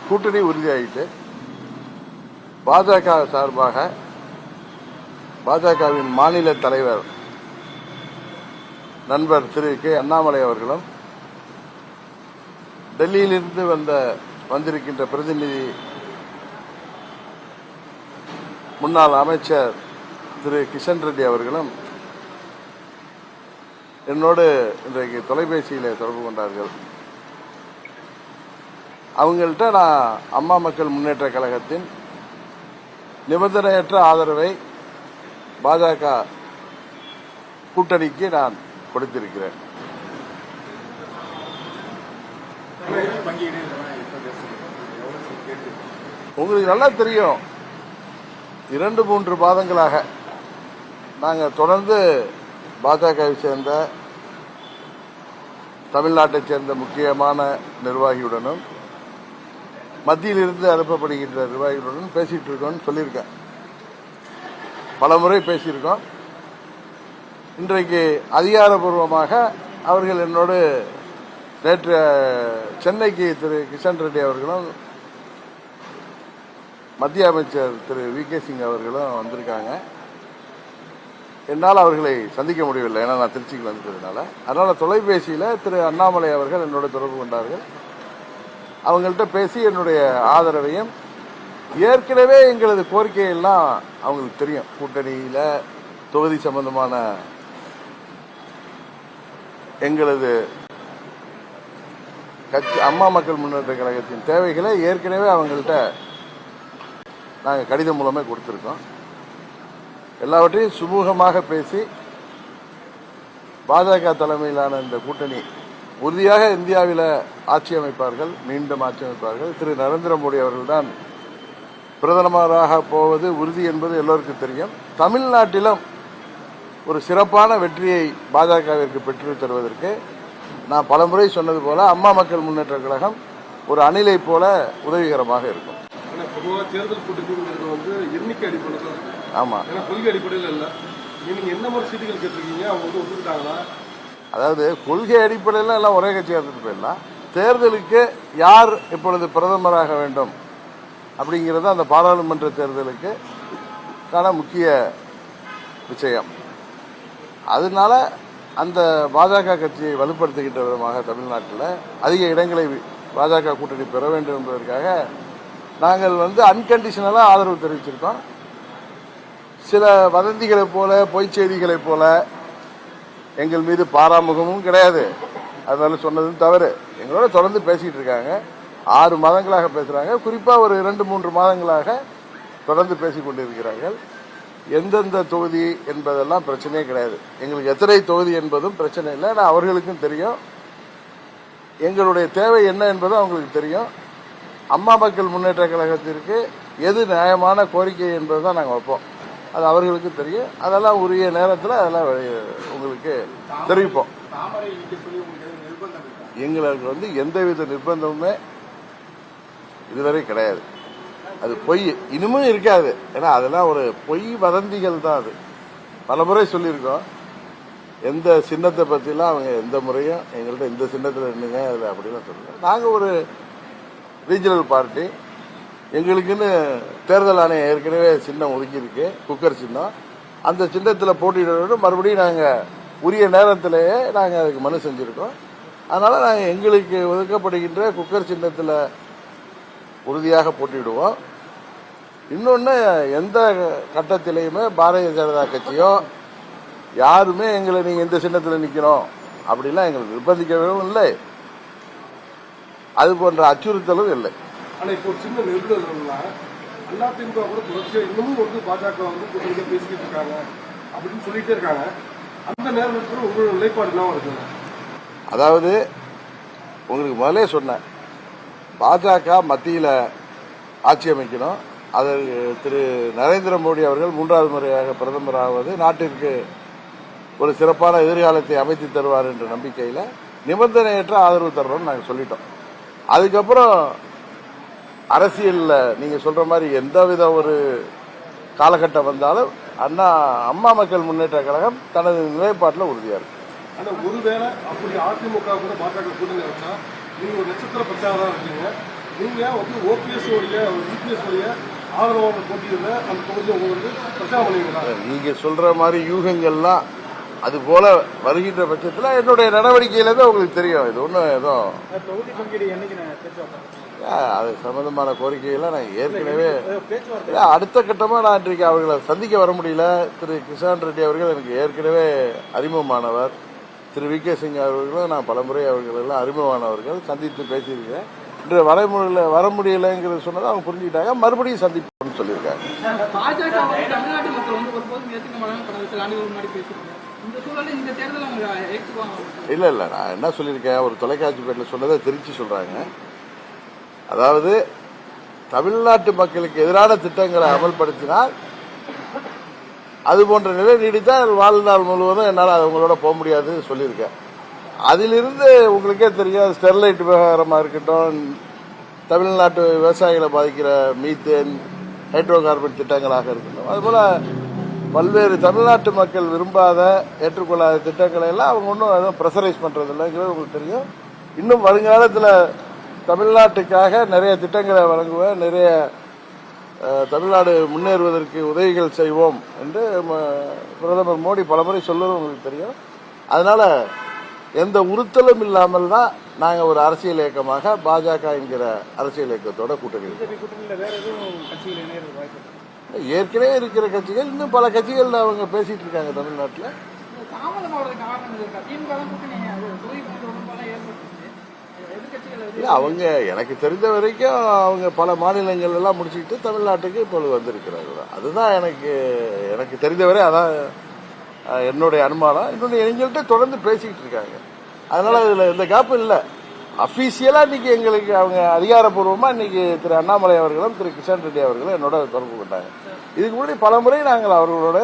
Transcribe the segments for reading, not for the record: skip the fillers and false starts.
கூட்டணி உறுதியாகிட்டு பாஜக சார்பாக பாஜகவின் மாநில தலைவர் நண்பர் திரு கே அண்ணாமலை அவர்களும் டெல்லியிலிருந்து வந்திருக்கின்ற பிரதிநிதி முன்னாள் அமைச்சர் திரு கிஷன் ரெட்டி அவர்களும் என்னோடு இன்றைக்கு தொலைபேசியில் தொடர்பு கொண்டார்கள். அவங்கள்ட்ட நான் அம்மா மக்கள் முன்னேற்ற கழகத்தின் நிபந்தனையற்ற ஆதரவை பாஜக கூட்டணிக்கு நான் கொடுத்திருக்கிறேன். உங்களுக்கு நல்லா தெரியும், 2-3 மாதங்களாக நாங்கள் தொடர்ந்து பாஜகவை சேர்ந்த தமிழ்நாட்டைச் சேர்ந்த முக்கியமான நிர்வாகியுடனும் மத்தியிலிருந்து அனுப்பப்படுகின்ற நிர்வாகிகளுடன் பேசிட்டு இருக்கோம்னு சொல்லியிருக்கேன். பலமுறை பேசியிருக்கோம். இன்றைக்கு அதிகாரப்பூர்வமாக அவர்கள் என்னோடு நேற்று சென்னைக்கு திரு கிஷன் ரெட்டி அவர்களும் மத்திய அமைச்சர் திரு வி.கே. சிங் அவர்களும் வந்திருக்காங்க. என்னால் அவர்களை சந்திக்க முடியவில்லை, ஏன்னா நான் திருச்சிக்கு வந்துட்டதுனால. அதனால் தொலைபேசியில் திரு அண்ணாமலை அவர்கள் என்னோட தொடர்பு கொண்டார்கள். அவங்கள்ட்ட பேசி என்னுடைய ஆதரவையும், ஏற்கனவே எங்களது கோரிக்கையெல்லாம் அவங்களுக்கு தெரியும். கூட்டணியில் தொகுதி சம்பந்தமான எங்களது கட்சி அம்மா மக்கள் முன்னேற்ற கழகத்தின் தேவைகளை ஏற்கனவே அவங்கள்ட்ட நாங்கள் கடிதம் மூலமே கொடுத்துருக்கோம். எல்லாவற்றையும் சுமூகமாக பேசி பாஜக தலைமையிலான இந்த கூட்டணி உறுதியாக இந்தியாவில் ஆட்சி அமைப்பார்கள், மீண்டும் ஆட்சி அமைப்பார்கள். திரு நரேந்திர மோடி அவர்கள்தான் பிரதமராக போவது உறுதி என்பது எல்லோருக்கும் தெரியும். தமிழ்நாட்டிலும் ஒரு சிறப்பான வெற்றியை பாஜகவிற்கு பெற்று தருவதற்கு நான் பலமுறை சொன்னது போல அம்மா மக்கள் முன்னேற்ற கழகம் ஒரு அணிலை போல உதவிகரமாக இருக்கும். தேர்தல் கூட்டணிங்கிறது வந்து எண்ணிக்கை அடிப்படையில், ஆமா, கொள்கை அடிப்படையில் இல்லை. நீங்க என்ன மாதிரி சீட்டுகள் கேட்டிருக்கீங்க, அவங்க வந்து ஒத்துக்கிட்டாங்களா? அதாவது கொள்கை அடிப்படையில் எல்லாம் ஒரே கட்சியாக இருந்துட்டு போயிடலாம். தேர்தலுக்கு யார் இப்பொழுது பிரதமராக வேண்டும் அப்படிங்கிறது அந்த பாராளுமன்ற தேர்தலுக்கு முக்கிய விஷயம். அதனால அந்த பாஜக கட்சியை வலுப்படுத்துகின்ற விதமாக தமிழ்நாட்டில் அதிக இடங்களை பாஜக கூட்டணி பெற வேண்டும் என்பதற்காக நாங்கள் அன்கண்டிஷனலாக ஆதரவு தெரிவிச்சிருக்கோம். சில வதந்திகளைப் போல, பொய்ச் செய்திகளைப் போல எங்கள் மீது பாராமுகமும் கிடையாது. அதனால சொன்னதும் தவறு. எங்களோட தொடர்ந்து பேசிட்டு இருக்காங்க. 6 மாதங்களாக பேசுறாங்க. குறிப்பாக ஒரு 2-3 மாதங்களாக தொடர்ந்து பேசிக் கொண்டிருக்கிறார்கள். எந்தெந்த தொகுதி என்பதெல்லாம் பிரச்சனையே கிடையாது. எங்களுக்கு எத்தனை தொகுதி என்பதும் பிரச்சனை இல்லை. ஆனால் அவர்களுக்கும் தெரியும் எங்களுடைய தேவை என்ன என்பதும் அவங்களுக்கு தெரியும். அம்மா மக்கள் முன்னேற்ற கழகத்திற்கு எது நியாயமான கோரிக்கை என்பதுதான் நாங்கள் வைப்போம். அது அவர்களுக்கு தெரியும். அதெல்லாம் உரிய நேரத்தில் அதெல்லாம் உங்களுக்கு தெரிவிப்போம். எங்களுக்கு எந்தவித நிர்பந்தமுமே இதுவரை கிடையாது. அது பொய், இனிமும் இருக்காது. ஏன்னா அதெல்லாம் ஒரு பொய் வதந்திகள் தான். அது பலமுறை சொல்லியிருக்கோம். எந்த சின்னத்தை பற்றிலாம் அவங்க எந்த முறையும் எங்கள்கிட்ட இந்த சின்னத்தில் இருந்துங்க அதில் அப்படிலாம் சொல்லுங்க. நாங்கள் ஒரு ரீஜனல் பார்ட்டி, எங்களுக்குன்னு தேர்தல் ஆணையம் ஏற்கனவே சின்னம் ஒதுக்கியிருக்கு, குக்கர் சின்னம். அந்த சின்னத்தில் போட்டியிட மறுபடியும் நாங்கள் உரிய நேரத்திலேயே நாங்கள் அதுக்கு மனு செஞ்சுருக்கோம். அதனால் நாங்கள் எங்களுக்கு ஒதுக்கப்படுகின்ற குக்கர் சின்னத்தில் உறுதியாக போட்டியிடுவோம். இன்னொன்று, எந்த கட்டத்திலையுமே பாரதிய ஜனதா கட்சியோ யாருமே எங்களை நீங்கள் இந்த சின்னத்தில் நிற்கணும் அப்படிலாம் எங்களை நிர்பந்திக்கவும் இல்லை. அது போன்ற அச்சுறுத்தலும் இல்லை. ஆனால் இப்போ சின்ன நிர்பந்தம்னா அதிமுக கூட தொடர்ச்சியாக இன்னமும் பாஜக கூட்டணியாக பேசிக்கிட்டு இருக்காங்க அப்படின்னு சொல்லிட்டே இருக்காங்க. அந்த நேரத்தில் உங்களோட நிலைப்பாடு என்ன இருக்குங்க? அதாவது உங்களுக்கு முதலே சொன்னேன், பாஜக மத்தியில் ஆட்சி அமைக்கணும். அதற்கு திரு நரேந்திர மோடி அவர்கள் 3வது முறையாக பிரதமராவது நாட்டிற்கு ஒரு சிறப்பான எதிர்காலத்தை அமைத்து தருவார் என்ற நம்பிக்கையில் நிபந்தனையற்ற ஆதரவு தர்றோம்னு நாங்கள் சொல்லிட்டோம். அதுக்கப்புறம் அரசியலில் நீங்கள் சொல்ற மாதிரி எந்தவித ஒரு காலகட்டம் வந்தாலும் அம்மா மக்கள் முன்னேற்ற கழகம் தனது நிலைப்பாட்டில் உறுதியாக இருக்கு. ஆனால் ஒருவேளை அப்படி அதிமுக கூட பாஜக கூட்டணி வச்சா நீங்க ஒரு நட்சத்திர பிரச்சாரம் இருக்கீங்க, நீங்க வந்து ஓபிஎஸ் உடைய இபிஎஸ் உடைய ஆதரவாளர் போட்டியில அந்த தொகுதியை உங்களுக்கு பிரச்சாரம் பண்ணுவீங்களா? நீங்க சொல்ற மாதிரி யூகங்கள்லாம் அது போல வருகின்ற பட்சத்தில் என்னுடைய நடவடிக்கையில தான் உங்களுக்கு தெரியும். இது ஒன்றும் ஏதோ தொகுதி பங்கீடு என்னைக்கு பேச்சுவார்த்தை அது சம்பந்தமான கோரிக்கைகள்லாம் நான் ஏற்கனவே அடுத்த கட்டமா நான் இன்றைக்கு அவர்களை சந்திக்க வர முடியல. திரு கிஷான் ரெட்டி அவர்கள் எனக்கு ஏற்கனவே அறிமுகமானவர். திரு வி கே சிங் அவர்களும் நான் பலமுறை அவர்கள் எல்லாம் அறிமுகமானவர்கள், சந்தித்து பேசியிருக்கேன். இன்று வர முடியலைங்கிறது சொன்னதை அவங்க புரிஞ்சுக்கிட்டாங்க. மறுபடியும் சந்திப்போம்னு சொல்லியிருக்காங்க. பாஜக தமிழ்நாட்டு மக்கள் வந்து ஒருபோதும் ஏற்றுக்க மாட்டாங்க. கடந்த சில ஆண்டுகள் முன்னாடி பேசியிருக்காங்க. இந்த சூழலில் இந்த தேர்தல் அவங்க ஏற்றுக்குவாங்க? இல்ல நான் என்ன சொல்லியிருக்கேன், ஒரு தொலைக்காட்சி பேட்டில் சொன்னதை திருச்சி சொல்றாங்க. அதாவது தமிழ்நாட்டு மக்களுக்கு எதிரான திட்டங்களை அமல்படுத்தினால் அது போன்ற நிலை நீடித்தால் வாழ்நாள் முழுவதும் என்னால் அவங்களோட போக முடியாது சொல்லியிருக்கேன். அதிலிருந்து உங்களுக்கே தெரியும், ஸ்டெர்லைட் விவகாரமாக இருக்கட்டும், தமிழ்நாட்டு விவசாயிகளை பாதிக்கிற மீத்தேன், ஹைட்ரோ கார்பன் திட்டங்களாக இருக்கட்டும், அதுபோல் பல்வேறு தமிழ்நாட்டு மக்கள் விரும்பாத ஏற்றுக்கொள்ளாத திட்டங்களை எல்லாம் அவங்க ஒன்றும் எதுவும் ப்ரெஷரைஸ் பண்ணுறதில்லைங்கிறது உங்களுக்கு தெரியும். இன்னும் வருங்காலத்தில் தமிழ்நாட்டுக்காக நிறைய திட்டங்களை வழங்குவேன், நிறைய தமிழ்நாடு முன்னேறுவதற்கு உதவிகள் செய்வோம் என்று பிரதமர் மோடி பலமுறை சொல்லுவது உங்களுக்கு தெரியும். அதனால எந்த உறுத்தலும் இல்லாமல் தான் நாங்கள் ஒரு அரசியல் இயக்கமாக பாஜக என்கிற அரசியல் இயக்கத்தோட கூட்டணி. ஏற்கனவே இருக்கிற கட்சிகள், இன்னும் பல கட்சிகள் அவங்க பேசிட்டு இருக்காங்க தமிழ்நாட்டில். அவங்க எனக்கு தெரிந்த வரைக்கும் அவங்க பல மாநிலங்கள் எல்லாம் முடிச்சுக்கிட்டு தமிழ்நாட்டுக்கு இப்பொழுது வந்திருக்கிறார்கள். அதுதான் எனக்கு தெரிந்தவரை அதான் என்னுடைய அனுமானம். இன்னொன்று எங்கள்கிட்ட தொடர்ந்து பேசிக்கிட்டு இருக்காங்க. அதனால இதுல எந்த கேப்பும் இல்லை. அபிஷியலா இன்னைக்கு எங்களுக்கு அவங்க அதிகாரப்பூர்வமா இன்னைக்கு திரு அண்ணாமலை அவர்களும் திரு கிஷான் ரெட்டி அவர்களும் என்னோட தொடர்பு கொண்டாங்க. இதுக்கு முன்னாடி பலமுறை நாங்கள் அவர்களோட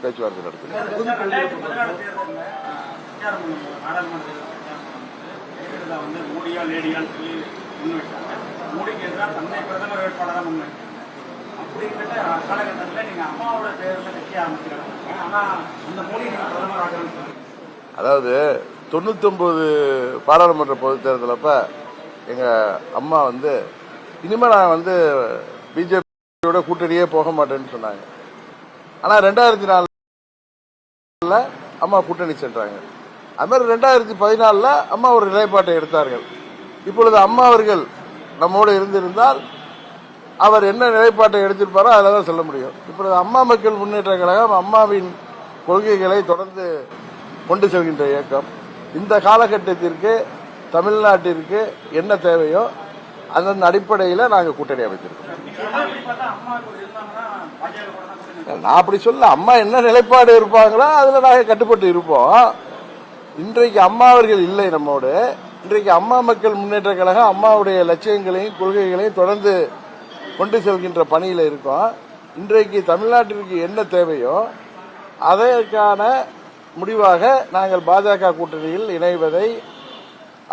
பேச்சுவார்த்தை நடத்தினோம். அதாவது 99 பாராளுமன்ற பொதுத் தேர்தல் அப்ப எங்க அம்மா இனிமே நான் பிஜேபியோட கூட்டணியே போக மாட்டேன்னு சொன்னாங்க. ஆனா 2004 அம்மா கூட்டணி சென்றாங்க. அது மாதிரி 2014 அம்மா ஒரு நிலைப்பாட்டை எடுத்தார்கள். இப்பொழுது அம்மா அவர்கள் நம்மோடு இருந்திருந்தால் அவர் என்ன நிலைப்பாட்டை எடுத்திருப்பாரோ அதில் தான் சொல்ல முடியும். இப்பொழுது அம்மா மக்கள் முன்னேற்ற கழகம் அம்மாவின் கொள்கைகளை தொடர்ந்து கொண்டு செல்கின்ற இயக்கம். இந்த காலகட்டத்திற்கு தமிழ்நாட்டிற்கு என்ன தேவையோ அதன் அடிப்படையில் நாங்கள் கூட்டணி அமைத்திருக்கோம். நான் அப்படி சொல்ல, அம்மா என்ன நிலைப்பாடு இருப்பாங்களோ அதில் நாங்கள் கட்டுப்பட்டு இருப்போம். இன்றைக்கு அம்மா அவர்கள் இல்லை நம்மோடு. இன்றைக்கு அம்மா மக்கள் முன்னேற்ற கழகம் அம்மாவுடைய லட்சியங்களையும் கொள்கைகளையும் தொடர்ந்து கொண்டு செல்கின்ற பணியில் இருக்கோம். இன்றைக்கு தமிழ்நாட்டிற்கு என்ன தேவையோ அதற்கான முடிவாக நாங்கள் பாஜக கூட்டணியில் இணைவதை,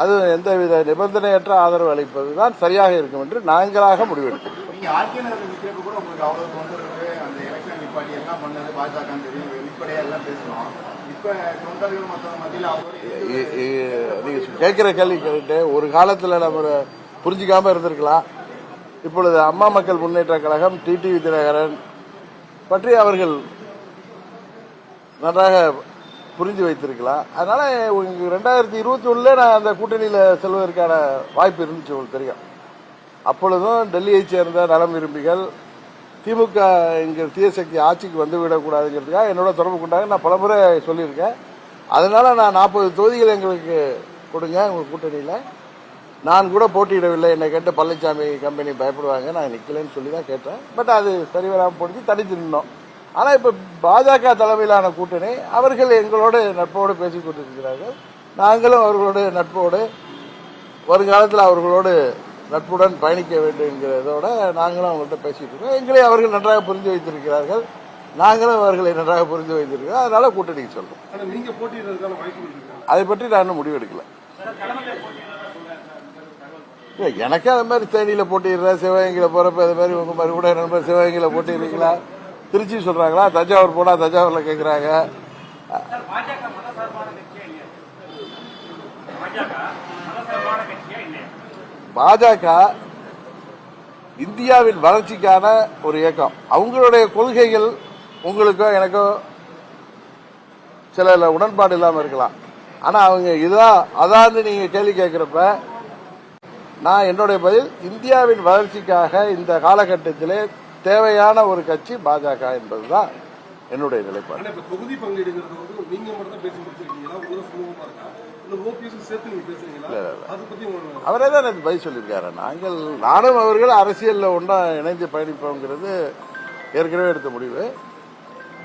அது எந்தவித நிபந்தனையற்ற ஆதரவு அளிப்பதுதான் சரியாக இருக்கும் என்று நாங்களாக முடிவெடுக்கிறோம். நீங்க கேட்கிற கேள்வி கேட்டு ஒரு காலத்துல நம்ம புரிஞ்சுக்காம இருந்திருக்கலாம். இப்பொழுது அம்மா மக்கள் முன்னேற்ற கழகம் டிடிவி தினகரன் பற்றி அவர்கள் நன்றாக புரிஞ்சு வைத்திருக்கலாம். அதனால 2021 நான் அந்த கூட்டணியில செல்வதற்கான வாய்ப்பு இருந்துச்சு, உங்களுக்கு தெரியும். அப்பொழுதும் டெல்லியை சேர்ந்த நலம் விரும்பிகள் திமுக என்கிற தீயசக்தி ஆட்சிக்கு வந்துவிடக்கூடாதுங்கிறதுக்காக என்னோட தொடர்பு கொண்டாங்க. நான் பலமுறை சொல்லியிருக்கேன். அதனால நான் 40 தொகுதிகள் எங்களுக்கு கொடுங்க உங்க கூட்டணியில. நான் கூட போட்டியிடவில்லை. என்னை கேட்ட பழனிசாமி கம்பெனி பயப்படுவாங்க, நான் நிக்கலன்னு சொல்லி தான் கேட்டேன். பட் அது சரிவராமல் போட்டு தனித்து நின்னோம். ஆனால் இப்போ பாஜக தலைமையிலான கூட்டணி அவர்கள் எங்களோட நட்போடு பேசிக் கொண்டிருக்கிறார்கள். நாங்களும் அவர்களோட நட்போடு வருங்காலத்தில் அவர்களோடு நட்புடன் பயணிக்க வேண்டும் என்கிறதோட நாங்களும் அவங்கள்ட்ட பேசிட்டு இருக்கோம். எங்களை அவர்கள் நன்றாக புரிந்து வைத்திருக்கிறார்கள், நாங்களும் அவர்களை நன்றாக புரிந்து வைத்திருக்கிறோம். அதனால கூட்டணிக்கு சொல்றோம். அதை பற்றி நான் இன்னும் முடிவெடுக்கல. எனக்கு அது மாதிரி தேனியில போட்டிடுறேன், சிவகங்கையில போறப்ப அது மாதிரி உங்க மாதிரி கூட நண்பர் சிவகங்கையில போட்டிடுறீங்களா, திருச்சி சொல்றாங்களா, தஞ்சாவூர் போனா தஞ்சாவூர்ல கேட்கிறாங்க. பாஜக மதசார்பான கட்சியா இல்லையா? பாஜக இந்தியாவின் வளர்ச்சிக்கான ஒரு இயக்கம். அவங்களுடைய கொள்கைகள் உங்களுக்கோ எனக்கோ சில உடன்பாடு இல்லாமல் இருக்கலாம். ஆனா அவங்க அதான்னு நீங்க கேள்வி கேட்கிறப்ப நான் என்னுடைய பதில், இந்தியாவின் வளர்ச்சிக்காக இந்த காலகட்டத்திலே தேவையான ஒரு கட்சி பாஜக என்பதுதான் என்னுடைய நிலைப்பாடு. இப்ப தொகுதி பங்கீடுங்கிறது வந்து நீங்க மட்டும் தான் பேசி முடிச்சிருக்கீங்களா? உங்களுக்கு சுமூகமா இருக்கா? இல்ல ஓபிஎஸ் சேர்த்து நீங்க பேசுறீங்களா? அதை பத்தி அவரே தான் எனக்கு பதில் சொல்லியிருக்காரு. நானும் அவர்கள் அரசியல்ல ஒன்றா இணைந்து பயணிப்போங்கிறது ஏற்கனவே எடுத்த முடிவு.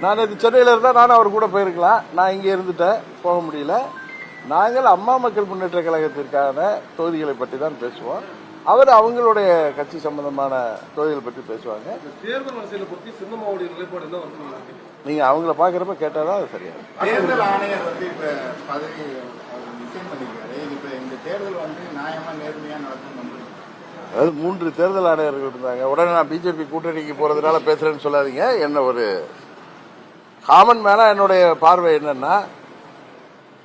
நான் இது சென்னையில் இருந்தால் நானும் அவர் கூட போயிருக்கலாம். நான் இங்கே இருந்துட்டேன், போக முடியல. நாங்கள் அம்மா மக்கள் முன்னேற்ற கழகத்திற்கான தொகுதிகளை பற்றி தான் பேசுவோம். அவர் அவங்களுடைய கட்சி சம்பந்தமான தொகுதிகள் பற்றி பேசுவாங்க. தேர்தல் அரசியலை பற்றி சின்னம்மாவுடைய நிலைப்பாடு என்ன வந்து நீங்க அவங்கள பாக்குறப்ப கேட்டாதான் அது சரியா. தேர்தல் ஆணையர் வந்து இப்ப பதவி ரிசைன் பண்ணிருக்காரு. இப்ப இந்த தேர்தல் வந்து நியாயமா நேர்மையா நடக்கும். அதாவது 3 தேர்தல் ஆணையர்கள் இருந்தாங்க. உடனே நான் பிஜேபி கூட்டணிக்கு போறதுனால பேசுறேன்னு சொல்லாதீங்க. என்ன ஒரு காமன் மேனா என்னுடைய பார்வை என்னன்னா,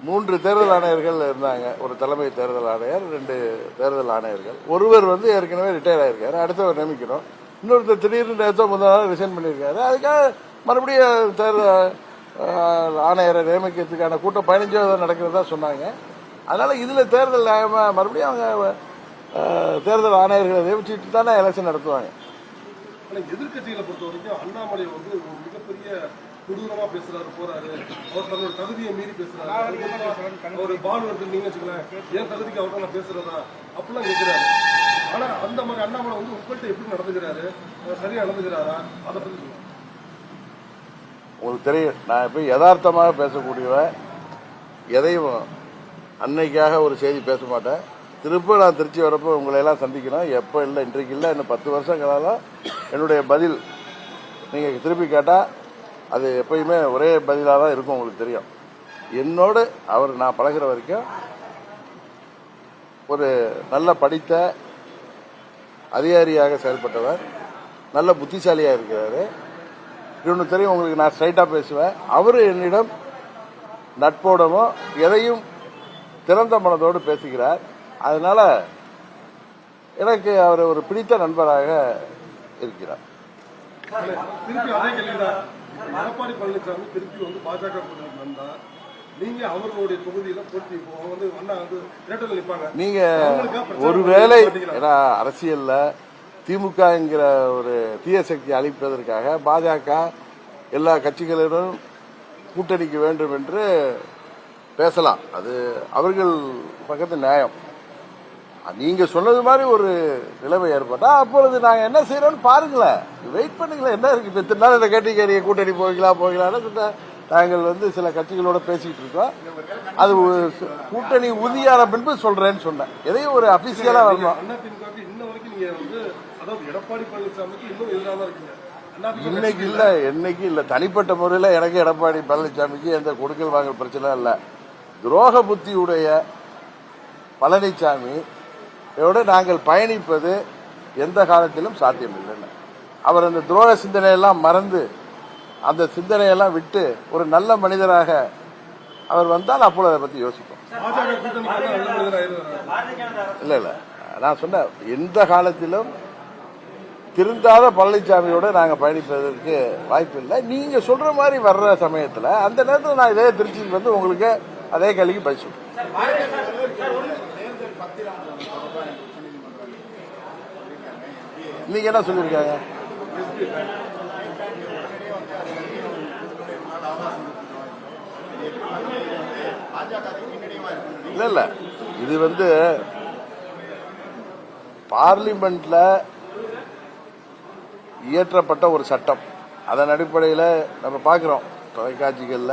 3 தேர்தல் ஆணையர்கள் இருந்தாங்க. ஒரு தலைமை தேர்தல் ஆணையர், 2 தேர்தல் ஆணையர்கள். ஒருவர் வந்து ஏற்கனவே ரிட்டையர் ஆயிருக்காரு, அடுத்தவர் நியமிக்கணும். இன்னொருத்தர் திடீர்னு நேரத்தோ முதல் நாள் ரிசைன் பண்ணியிருக்காரு. அதுக்காக மறுபடியும் தேர்தல் ஆணையரை நியமிக்கிறதுக்கான கூட்டம் 15 நடக்கிறதா சொன்னாங்க. அதனால இதுல தேர்தல் நியாயமா மறுபடியும் அவங்க தேர்தல் ஆணையர்களை நியமிச்சுட்டு தானே எலெக்ஷன் நடத்துவாங்க. எதிர்கட்சிகளை பொறுத்த வரைக்கும் அண்ணாமலை வந்து ஒரு மிகப்பெரிய கொடூரமா பேசுறாரு, போறாரு. அவர் தன்னோட தகுதியை மீறி பேசுறாரு. ஒரு பால் வந்து நீங்க வச்சுக்கலாம், என் தகுதிக்கு அவர்கிட்ட நான் பேசுறதா அப்படிலாம் கேட்கிறாரு. ஆனா அந்த மாதிரி அண்ணாமலை வந்து உங்கள்கிட்ட எப்படி நடந்துக்கிறாரு? சரியா நடந்துக்கிறாரா? அதை பத்தி சொல்லுங்க. உங்களுக்கு தெரியும், நான் இப்ப யதார்த்தமாக பேசக்கூடியவன், எதையும் அன்னைக்காக ஒரு செய்தி பேச மாட்டேன். திரும்ப நான் திருச்சி வரப்போ உங்களை எல்லாம் சந்திக்கணும். எப்போ இல்லை, இன்றைக்கு இல்லை, இன்னும் 10 வருஷங்களாலும் என்னுடைய பதில் நீங்க திருப்பி கேட்டா அது எப்பயுமே ஒரே பதிலாக தான் இருக்கும். உங்களுக்கு தெரியும், என்னோடு அவர் நான் பழகிற வரைக்கும் ஒரு நல்ல படித்த அதிகாரியாக செயல்பட்டவர், நல்ல புத்திசாலியாக இருக்கிறாரு. இன்னொன்று தெரியும் உங்களுக்கு, நான் ஸ்ட்ரைட்டா பேசுவேன். அவரு என்னிடம் நட்போடவும் எதையும் திறந்த மனதோடு பேசுகிறார். அதனால எனக்கு அவர் ஒரு பிடித்த நண்பராக இருக்கிறார். திருப்பி அதே கேள்விதான். எடப்பாடி பழனிசாமி திருப்பி வந்து பாஜக கூட்டணிக்கு வந்தா நீங்க அவர்களுடைய தொகுதியில போட்டி வந்து அண்ணா வந்து இரட்டல் நிற்பாங்க. நீங்க ஒருவேளை அரசியல்ல திமுக என்கிற ஒரு தீய சக்தி அழிப்பதற்காக பாஜக எல்லா கட்சிகளிடம் கூட்டணிக்கு வேண்டும் என்று பேசலாம். அது அவர்கள் பக்கத்து நியாயம். நீங்க சொன்னது மாதிரி ஒரு நிலைமை ஏற்பட்டா அப்பொழுது நாங்க என்ன செய்யறோம்னு பாருங்களேன், வெயிட் பண்ணுங்களேன். என்ன இருக்கு, இப்ப இத்தனை நாள் இந்த கேட்டகரிய கூட்டணி போகலாம்னு நாங்கள் வந்து சில கட்சிகளோட பேசிட்டு இருக்கோம். அது கூட்டணி உறுதியான பின்பு சொல்றேன்னு சொன்னேன். எதையும் ஒரு அபிஷியலா வரணும். இன்னைக்கு இல்ல, என்னைக்கு இல்ல. தனிப்பட்ட முறையில் எனக்கு எடப்பாடி பழனிசாமிக்கு எந்த கொடுக்கல் வாங்கல் பிரச்சனை இல்ல. துரோக புத்தியுடைய பழனிசாமி நாங்கள் பயணிப்பது எந்த காலத்திலும் சாத்தியம் இல்லை. அவர் அந்த துரோக சிந்தனையெல்லாம் மறந்து அந்த சிந்தனையெல்லாம் விட்டு ஒரு நல்ல மனிதராக அவர் வந்தால் அப்பொழுது அதை பத்தி யோசிப்போம். இல்ல இல்ல, நான் சொன்ன எந்த காலத்திலும் திருந்தாத பழனிசாமியோட நாங்க பயணிப்பதற்கு வாய்ப்பு இல்லை. நீங்க சொல்ற மாதிரி வர்ற சமயத்துல அந்த நேரத்தில் நான் இதே திருச்சிக்கு வந்து உங்களுக்கு அதே கேள்விக்கு பதில் சொல்றேன். நீங்க என்ன சொல்லிருக்காங்க? இல்ல இல்ல, இது வந்து பார்லிமெண்ட்ல இயற்றப்பட்ட ஒரு சட்டம். அதன் அடிப்படையில் நம்ம பார்க்கிறோம் தொலைக்காட்சிகள்ல,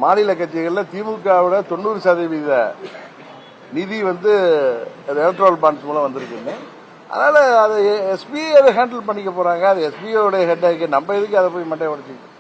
மாநில கட்சிகள்ல திமுகவோட 90% நிதி வந்து எலக்ட்ரல் பாண்ட்ஸ் மூலம் வந்திருக்குன்னு. அதனால அதை எஸ்பி அதை ஹேண்டில் பண்ணிக்க போறாங்க. அது எஸ்பியோட ஹெட் ஆகி நம்ம எதுக்கு அதை போய் மட்டை உடைச்சிக்கிட்டு